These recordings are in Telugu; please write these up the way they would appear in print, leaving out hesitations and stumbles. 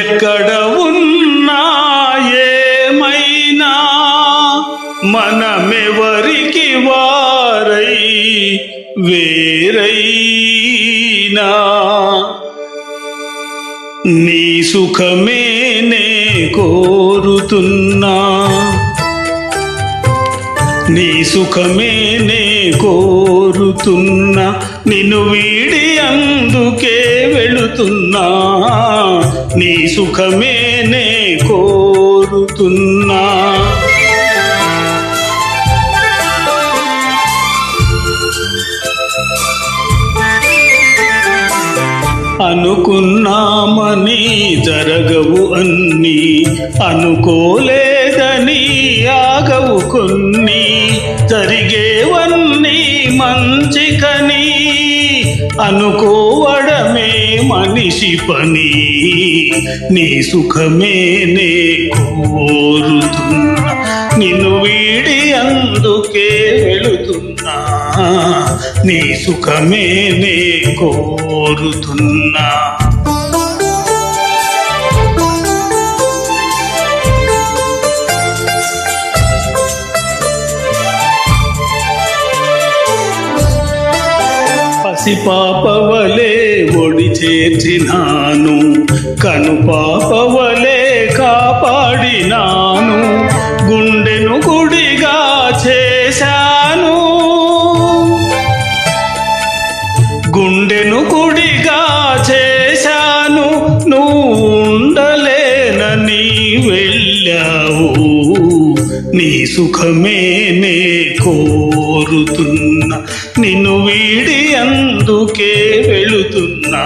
ఎక్కడ ఉన్నా ఏమైనా మనమెవరికి వారై వేరైనా నీ సుఖమే నే కోరుతున్నా, నీ సుఖమే నే కోరుతున్నా, నిన్ను వీడి అందుకే వెళుతున్నా, నీ సుఖమే నే కోరుతున్నా. అనుకున్నామని జరగవు అన్నీ, అనుకోలేదని ఆగవు కొన్ని, జరిగేవన్నీ మంచికని అనుకోవడమే మనిషి పని, నీ సుఖమే నే కోరుతున్నా, నిన్ను వీడి అందుకే వెళుతున్నా, నీ సుఖమే నే కోరుతున్నా. పసిపాపవలే ఒడి చేర్చినాను, కనుపాపవలే కాపాడినాను, గుండెను గుడిగా చేశాను, గుండెను గుడిగా చేశాను, నువ్వు ఉండలేనని వెళ్ళావు, నీ సుఖమే నే కోరుతున్నా, నిన్ను వీడి అందుకే వెళుతున్నా,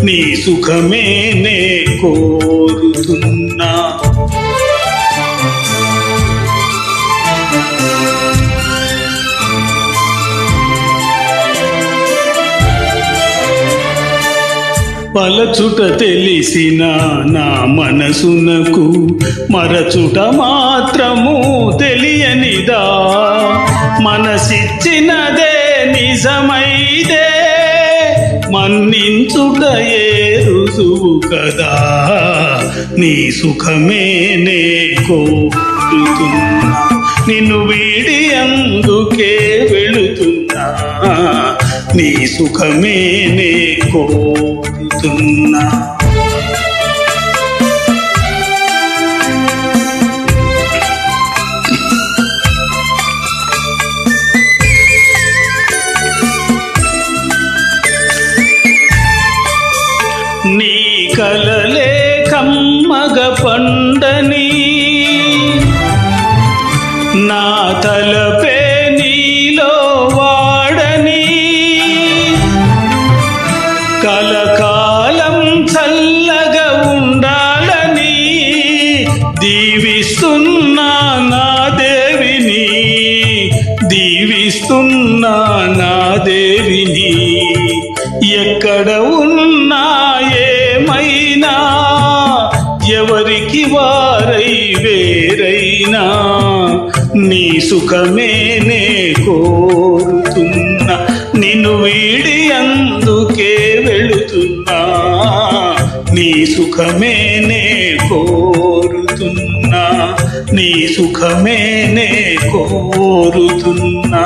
నీ సుఖమే నే కోరుతున్నా. పలచుట తెలిసిన నా మనసునకు మరచుట మాత్రము తెలియనిదా, మనసిచ్చినదే నిజమైదే మన్నించుటయే రుజువు కదా, నీ సుఖమే నే కోరుతున్నా, నిన్ను వీడి అందుకే వెళుతున్నా, నీ సుఖమే నే కోరుతున్నా. నీ కలలే కమ్మగ పండని, నా తలపే నీలో వాడని, కలకాలం చల్లగా ఉండాలని దీవిస్తున్నా నా దేవిని, దీవిస్తున్నా నా దేవిని. ఎక్కడ ఉన్నా ఏమైనా ఎవరికి వారై వేరైనా నీ సుఖమే నే కోరుతున్నా, నిన్ను వీడి అందుకే వెళుతున్నా, నీ సుఖమే నే కోరుతున్నా, నీ సుఖమే నే కోరుతున్నా.